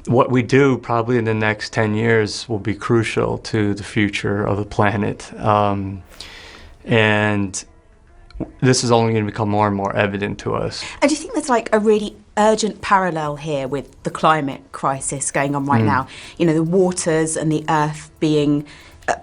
what we do probably in the next 10 years will be crucial to the future of the planet. And this is only going to become more and more evident to us. And do you think there's like a really urgent parallel here with the climate crisis going on right now? You know, the waters and the earth being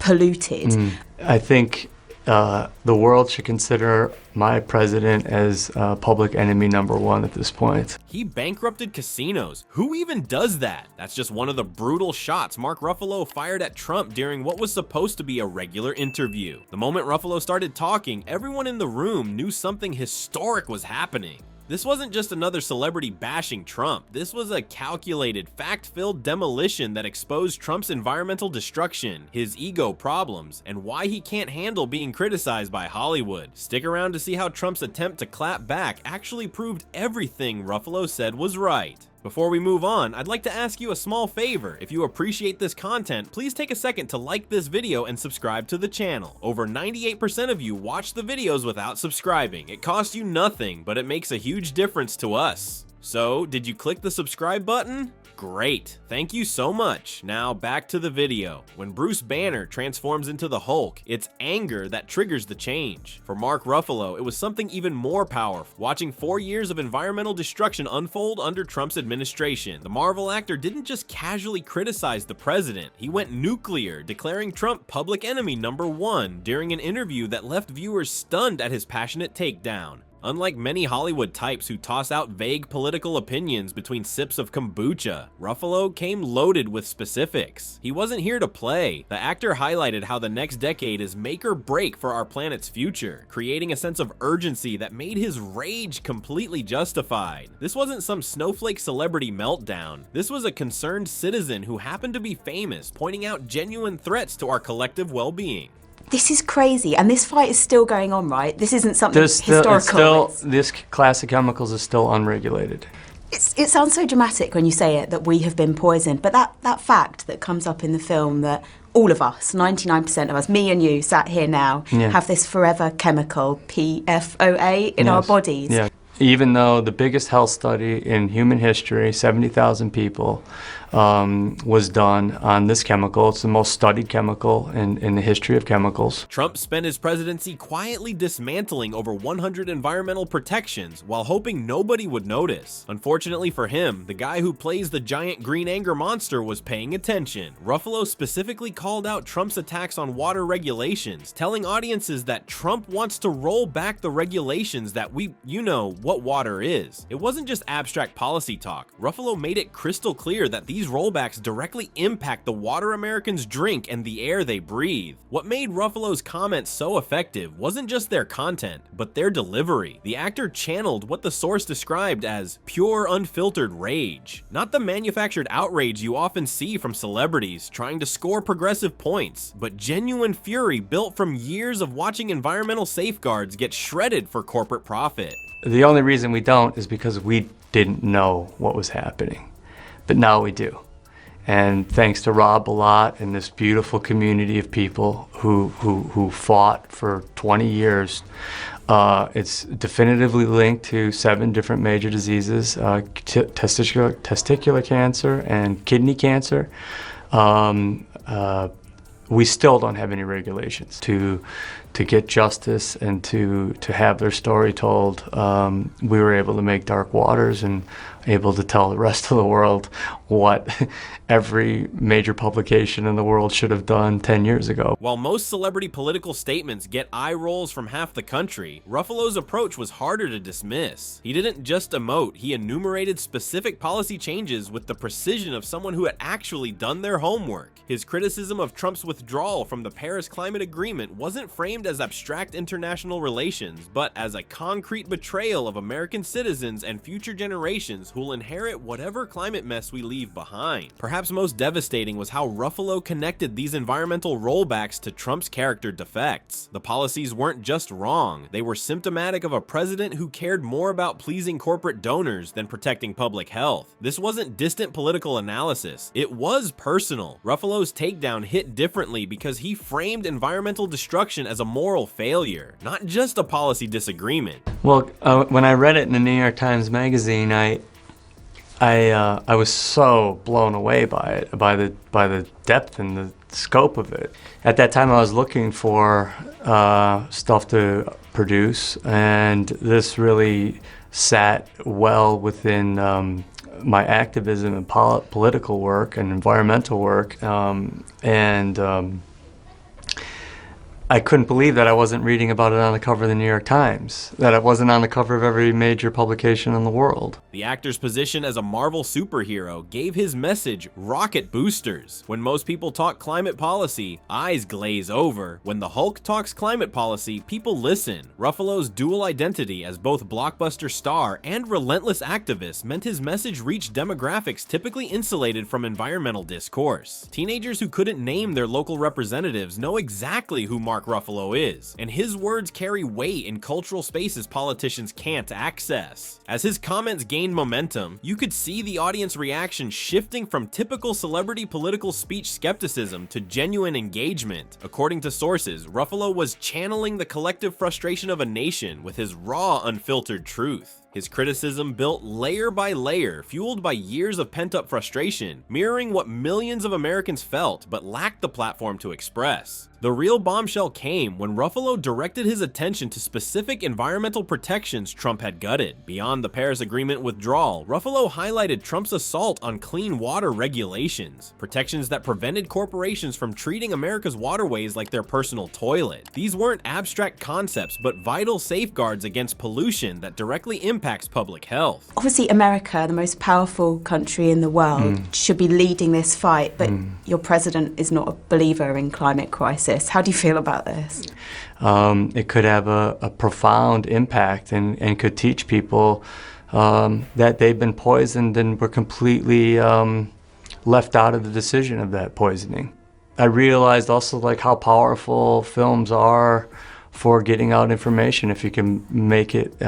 polluted. I think the world should consider my president as public enemy #1 at this point. He bankrupted casinos. Who even does that? That's just one of the brutal shots Mark Ruffalo fired at Trump during what was supposed to be a regular interview. The moment Ruffalo started talking, everyone in the room knew something historic was happening. This wasn't just another celebrity bashing Trump. This was a calculated, fact-filled demolition that exposed Trump's environmental destruction, his ego problems, and why he can't handle being criticized by Hollywood. Stick around to see how Trump's attempt to clap back actually proved everything Ruffalo said was right. Before we move on, I'd like to ask you a small favor. If you appreciate this content, please take a second to like this video and subscribe to the channel. Over 98% of you watch the videos without subscribing. It costs you nothing, but it makes a huge difference to us. So, did you click the subscribe button? Great, thank you so much. Now back to the video. When Bruce Banner transforms into the Hulk, it's anger that triggers the change. For Mark Ruffalo, it was something even more powerful. Watching 4 years of environmental destruction unfold under Trump's administration, the Marvel actor didn't just casually criticize the president, he went nuclear, declaring Trump public enemy #1 during an interview that left viewers stunned at his passionate takedown. Unlike many Hollywood types who toss out vague political opinions between sips of kombucha, Ruffalo came loaded with specifics. He wasn't here to play. The actor highlighted how the next decade is make or break for our planet's future, creating a sense of urgency that made his rage completely justified. This wasn't some snowflake celebrity meltdown. This was a concerned citizen who happened to be famous, pointing out genuine threats to our collective well-being. This is crazy, and this fight is still going on, right? This isn't something historical. This class of chemicals is still unregulated. It sounds so dramatic when you say it, that we have been poisoned, but that fact that comes up in the film, that all of us, 99% of us, me and you sat here now, have this forever chemical, PFOA, in our bodies. Yeah. Even though the biggest health study in human history, 70,000 people, was done on this chemical. It's the most studied chemical in the history of chemicals. Trump spent his presidency quietly dismantling over 100 environmental protections while hoping nobody would notice. Unfortunately for him, the guy who plays the giant green anger monster was paying attention. Ruffalo specifically called out Trump's attacks on water regulations, telling audiences that Trump wants to roll back the regulations that you know what water is. It wasn't just abstract policy talk. Ruffalo made it crystal clear that these rollbacks directly impact the water Americans drink and the air they breathe. What made Ruffalo's comments so effective wasn't just their content, but their delivery. The actor channeled what the source described as pure, unfiltered rage. Not the manufactured outrage you often see from celebrities trying to score progressive points, but genuine fury built from years of watching environmental safeguards get shredded for corporate profit. The only reason we don't is because we didn't know what was happening. But now we do. And thanks to Rob a lot and this beautiful community of people who fought for 20 years, it's definitively linked to 7 different major diseases, testicular cancer and kidney cancer. We still don't have any regulations to get justice and to have their story told. We were able to make Dark Waters and able to tell the rest of the world what every major publication in the world should have done 10 years ago. While most celebrity political statements get eye rolls from half the country, Ruffalo's approach was harder to dismiss. He didn't just emote, he enumerated specific policy changes with the precision of someone who had actually done their homework. His criticism of Trump's withdrawal from the Paris Climate Agreement wasn't framed as abstract international relations, but as a concrete betrayal of American citizens and future generations who'll inherit whatever climate mess we leave behind. Perhaps most devastating was how Ruffalo connected these environmental rollbacks to Trump's character defects. The policies weren't just wrong, they were symptomatic of a president who cared more about pleasing corporate donors than protecting public health. This wasn't distant political analysis, it was personal. Ruffalo's takedown hit differently because he framed environmental destruction as a moral failure, not just a policy disagreement. Well, when I read it in the New York Times Magazine, I was so blown away by it, by the depth and the scope of it. At that time, I was looking for stuff to produce, and this really sat well within my activism and political work and environmental work, I couldn't believe that I wasn't reading about it on the cover of the New York Times, that it wasn't on the cover of every major publication in the world. The actor's position as a Marvel superhero gave his message rocket boosters. When most people talk climate policy, eyes glaze over. When the Hulk talks climate policy, people listen. Ruffalo's dual identity as both blockbuster star and relentless activist meant his message reached demographics typically insulated from environmental discourse. Teenagers who couldn't name their local representatives know exactly who Mark Ruffalo is, and his words carry weight in cultural spaces politicians can't access. As his comments gained momentum, you could see the audience reaction shifting from typical celebrity political speech skepticism to genuine engagement. According to sources, Ruffalo was channeling the collective frustration of a nation with his raw, unfiltered truth. His criticism built layer by layer, fueled by years of pent-up frustration, mirroring what millions of Americans felt but lacked the platform to express. The real bombshell came when Ruffalo directed his attention to specific environmental protections Trump had gutted. Beyond the Paris Agreement withdrawal, Ruffalo highlighted Trump's assault on clean water regulations, protections that prevented corporations from treating America's waterways like their personal toilet. These weren't abstract concepts, but vital safeguards against pollution that directly impacts public health. Obviously, America, the most powerful country in the world, should be leading this fight, but your president is not a believer in climate crisis. How do you feel about this? It could have a profound impact and could teach people that they've been poisoned and were completely left out of the decision of that poisoning. I realized also like how powerful films are for getting out information if you can make it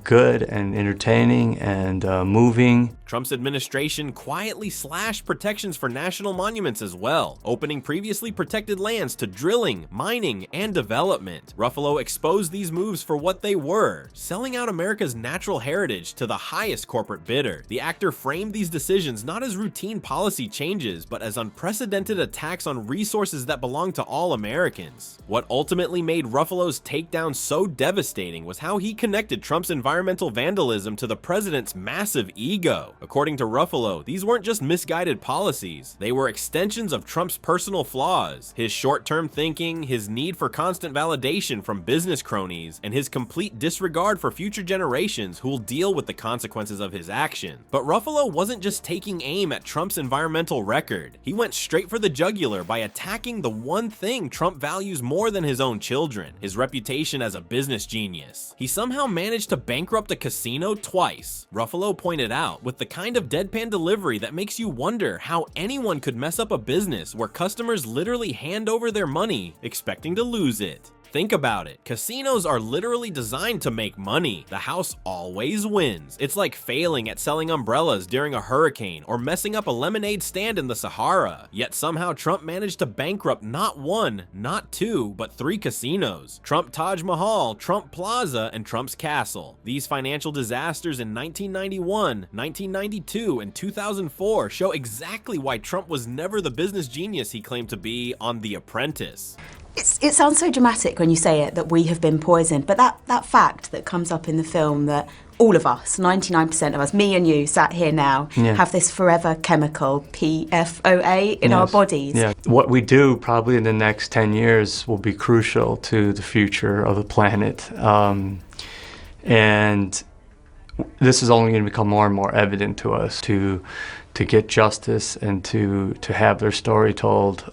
good and entertaining and moving. Trump's administration quietly slashed protections for national monuments as well, opening previously protected lands to drilling, mining, and development. Ruffalo exposed these moves for what they were, selling out America's natural heritage to the highest corporate bidder. The actor framed these decisions not as routine policy changes, but as unprecedented attacks on resources that belong to all Americans. What ultimately made Ruffalo's takedown so devastating was how he connected Trump's environmental vandalism to the president's massive ego. According to Ruffalo, these weren't just misguided policies, they were extensions of Trump's personal flaws, his short-term thinking, his need for constant validation from business cronies, and his complete disregard for future generations who will deal with the consequences of his action. But Ruffalo wasn't just taking aim at Trump's environmental record. He went straight for the jugular by attacking the one thing Trump values more than his own children, his reputation as a business genius. He somehow managed to bankrupt a casino twice, Ruffalo pointed out, with the kind of deadpan delivery that makes you wonder how anyone could mess up a business where customers literally hand over their money expecting to lose it. Think about it. Casinos are literally designed to make money. The house always wins. It's like failing at selling umbrellas during a hurricane or messing up a lemonade stand in the Sahara. Yet somehow Trump managed to bankrupt not one, not two, but 3 casinos. Trump Taj Mahal, Trump Plaza, and Trump's Castle. These financial disasters in 1991, 1992, and 2004 show exactly why Trump was never the business genius he claimed to be on The Apprentice. It sounds so dramatic when you say it, that we have been poisoned, but that fact that comes up in the film, that all of us, 99% of us, me and you sat here now, have this forever chemical, PFOA, in our bodies. Yeah. What we do probably in the next 10 years will be crucial to the future of the planet. And this is only going to become more and more evident to us to get justice and to have their story told.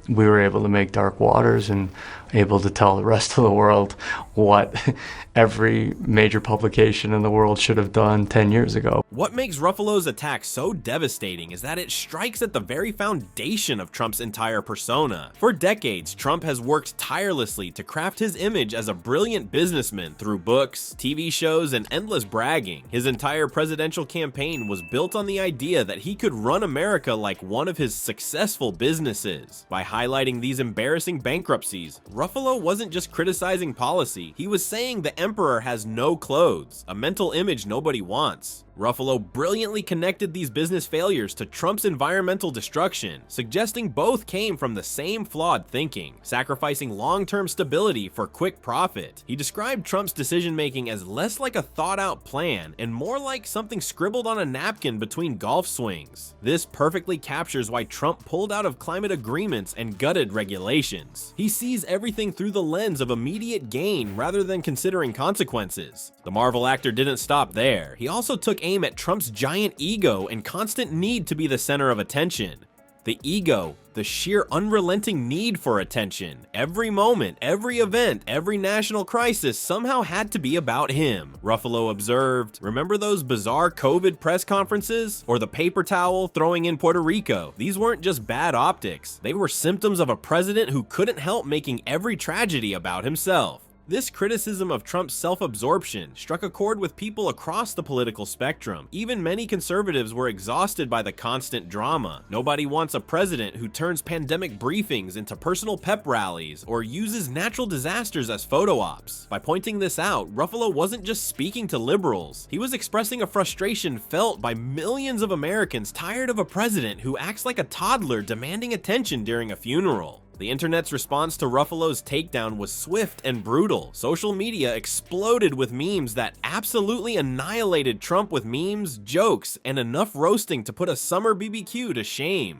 We were able to make Dark Waters and able to tell the rest of the world what every major publication in the world should have done 10 years ago. What makes Ruffalo's attack so devastating is that it strikes at the very foundation of Trump's entire persona. For decades, Trump has worked tirelessly to craft his image as a brilliant businessman through books, TV shows, and endless bragging. His entire presidential campaign was built on the idea that he could run America like one of his successful businesses. By highlighting these embarrassing bankruptcies, Ruffalo wasn't just criticizing policy, he was saying the emperor has no clothes, a mental image nobody wants. Ruffalo brilliantly connected these business failures to Trump's environmental destruction, suggesting both came from the same flawed thinking, sacrificing long-term stability for quick profit. He described Trump's decision-making as less like a thought-out plan and more like something scribbled on a napkin between golf swings. This perfectly captures why Trump pulled out of climate agreements and gutted regulations. He sees everything through the lens of immediate gain rather than considering consequences. The Marvel actor didn't stop there. He also took aim at Trump's giant ego and constant need to be the center of attention. The ego, the sheer unrelenting need for attention. Every moment, every event, every national crisis somehow had to be about him. Ruffalo observed, "Remember those bizarre COVID press conferences? Or the paper towel throwing in Puerto Rico? These weren't just bad optics. They were symptoms of a president who couldn't help making every tragedy about himself." This criticism of Trump's self-absorption struck a chord with people across the political spectrum. Even many conservatives were exhausted by the constant drama. Nobody wants a president who turns pandemic briefings into personal pep rallies or uses natural disasters as photo ops. By pointing this out, Ruffalo wasn't just speaking to liberals. He was expressing a frustration felt by millions of Americans tired of a president who acts like a toddler demanding attention during a funeral. The internet's response to Ruffalo's takedown was swift and brutal. Social media exploded with memes that absolutely annihilated Trump with memes, jokes, and enough roasting to put a summer BBQ to shame.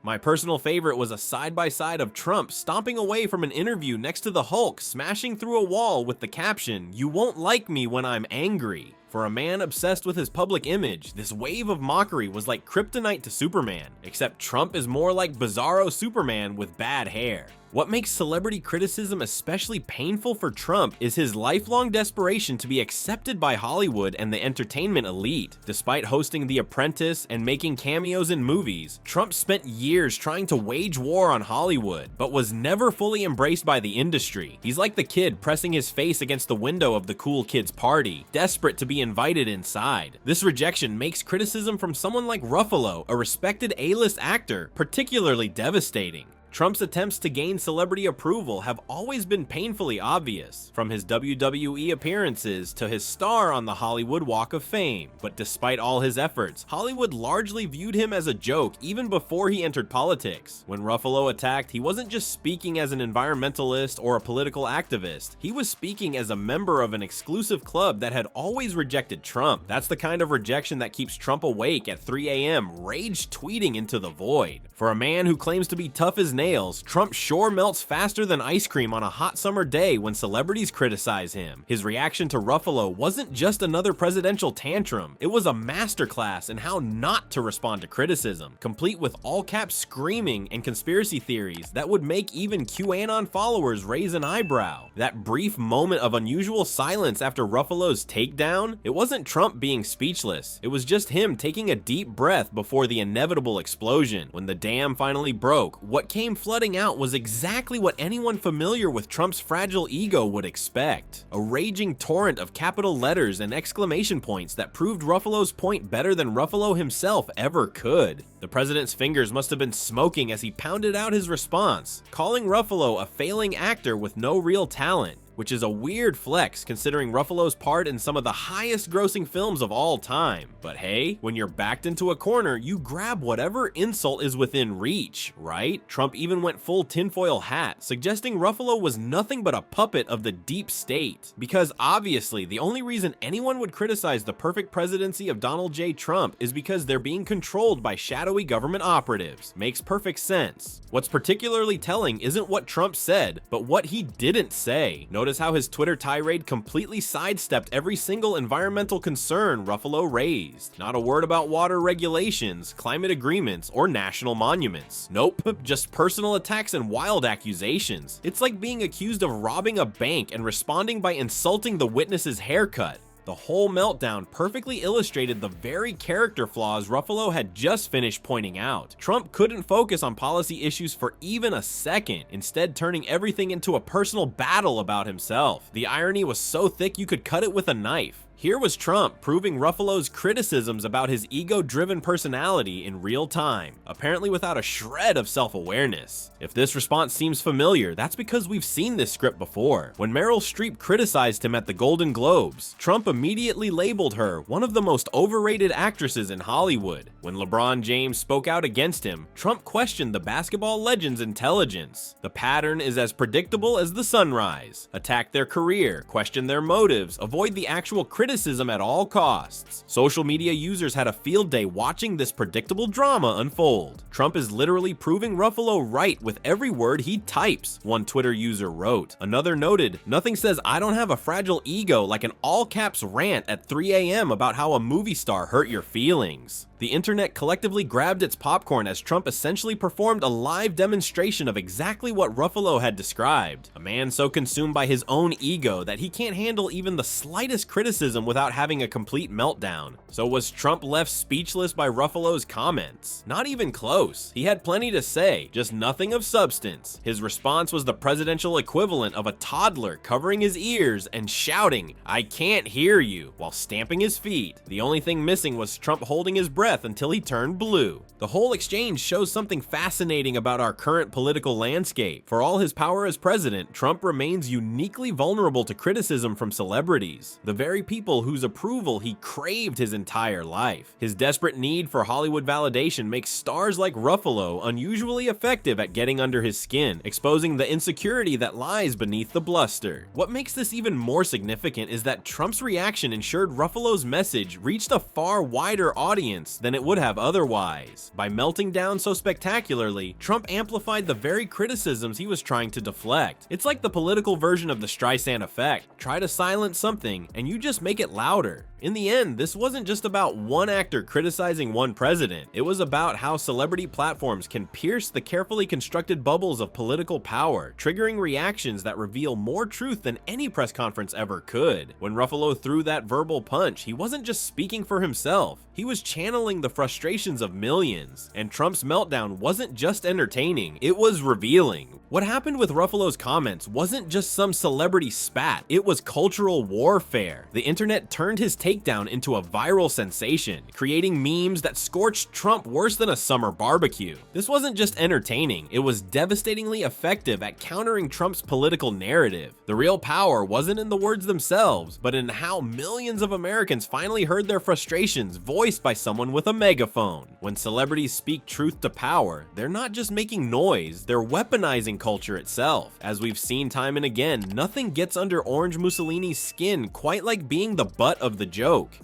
My personal favorite was a side-by-side of Trump stomping away from an interview next to the Hulk, smashing through a wall with the caption, "You won't like me when I'm angry." For a man obsessed with his public image, this wave of mockery was like kryptonite to Superman, except Trump is more like Bizarro Superman with bad hair. What makes celebrity criticism especially painful for Trump is his lifelong desperation to be accepted by Hollywood and the entertainment elite. Despite hosting The Apprentice and making cameos in movies, Trump spent years trying to wage war on Hollywood, but was never fully embraced by the industry. He's like the kid pressing his face against the window of the cool kid's party, desperate to be invited inside. This rejection makes criticism from someone like Ruffalo, a respected A-list actor, particularly devastating. Trump's attempts to gain celebrity approval have always been painfully obvious, from his WWE appearances to his star on the Hollywood Walk of Fame. But despite all his efforts, Hollywood largely viewed him as a joke even before he entered politics. When Ruffalo attacked, he wasn't just speaking as an environmentalist or a political activist. He was speaking as a member of an exclusive club that had always rejected Trump. That's the kind of rejection that keeps Trump awake at 3 a.m., rage tweeting into the void. For a man who claims to be tough as nails, Trump sure melts faster than ice cream on a hot summer day when celebrities criticize him. His reaction to Ruffalo wasn't just another presidential tantrum, it was a masterclass in how not to respond to criticism, complete with all-caps screaming and conspiracy theories that would make even QAnon followers raise an eyebrow. That brief moment of unusual silence after Ruffalo's takedown, it wasn't Trump being speechless, it was just him taking a deep breath before the inevitable explosion. When the dam finally broke, what came flooding out was exactly what anyone familiar with Trump's fragile ego would expect. A raging torrent of capital letters and exclamation points that proved Ruffalo's point better than Ruffalo himself ever could. The president's fingers must have been smoking as he pounded out his response, calling Ruffalo a failing actor with no real talent, which is a weird flex considering Ruffalo's part in some of the highest grossing films of all time. But hey, when you're backed into a corner, you grab whatever insult is within reach, right? Trump even went full tinfoil hat, suggesting Ruffalo was nothing but a puppet of the deep state. Because obviously, the only reason anyone would criticize the perfect presidency of Donald J. Trump is because they're being controlled by shadowy government operatives. Makes perfect sense. What's particularly telling isn't what Trump said, but what he didn't say. Notice how his Twitter tirade completely sidestepped every single environmental concern Ruffalo raised. Not a word about water regulations, climate agreements, or national monuments. Nope, just personal attacks and wild accusations. It's like being accused of robbing a bank and responding by insulting the witness's haircut. The whole meltdown perfectly illustrated the very character flaws Ruffalo had just finished pointing out. Trump couldn't focus on policy issues for even a second, instead turning everything into a personal battle about himself. The irony was so thick you could cut it with a knife. Here was Trump proving Ruffalo's criticisms about his ego-driven personality in real time, apparently without a shred of self-awareness. If this response seems familiar, that's because we've seen this script before. When Meryl Streep criticized him at the Golden Globes, Trump immediately labeled her one of the most overrated actresses in Hollywood. When LeBron James spoke out against him, Trump questioned the basketball legend's intelligence. The pattern is as predictable as the sunrise. Attack their career, question their motives, avoid the actual criticism at all costs. Social media users had a field day watching this predictable drama unfold. Trump is literally proving Ruffalo right with every word he types, one Twitter user wrote. Another noted, nothing says I don't have a fragile ego like an all-caps rant at 3 a.m. about how a movie star hurt your feelings. The internet collectively grabbed its popcorn as Trump essentially performed a live demonstration of exactly what Ruffalo had described. A man so consumed by his own ego that he can't handle even the slightest criticism without having a complete meltdown. So was Trump left speechless by Ruffalo's comments? Not even close. He had plenty to say, just nothing of substance. His response was the presidential equivalent of a toddler covering his ears and shouting, "I can't hear you," while stamping his feet. The only thing missing was Trump holding his breath until he turned blue. The whole exchange shows something fascinating about our current political landscape. For all his power as president, Trump remains uniquely vulnerable to criticism from celebrities, the very people whose approval he craved his entire life. His desperate need for Hollywood validation makes stars like Ruffalo unusually effective at getting under his skin, exposing the insecurity that lies beneath the bluster. What makes this even more significant is that Trump's reaction ensured Ruffalo's message reached a far wider audience than it would have otherwise. By melting down so spectacularly, Trump amplified the very criticisms he was trying to deflect. It's like the political version of the Streisand effect. Try to silence something, and you just make it louder. In the end, this wasn't just about one actor criticizing one president. It was about how celebrity platforms can pierce the carefully constructed bubbles of political power, triggering reactions that reveal more truth than any press conference ever could. When Ruffalo threw that verbal punch, he wasn't just speaking for himself. He was channeling the frustrations of millions. And Trump's meltdown wasn't just entertaining, it was revealing. What happened with Ruffalo's comments wasn't just some celebrity spat, it was cultural warfare. The internet turned his takedown into a viral sensation, creating memes that scorched Trump worse than a summer barbecue. This wasn't just entertaining, it was devastatingly effective at countering Trump's political narrative. The real power wasn't in the words themselves, but in how millions of Americans finally heard their frustrations voiced by someone with a megaphone. When celebrities speak truth to power, they're not just making noise, they're weaponizing culture itself. As we've seen time and again, nothing gets under Orange Mussolini's skin quite like being the butt of the joke.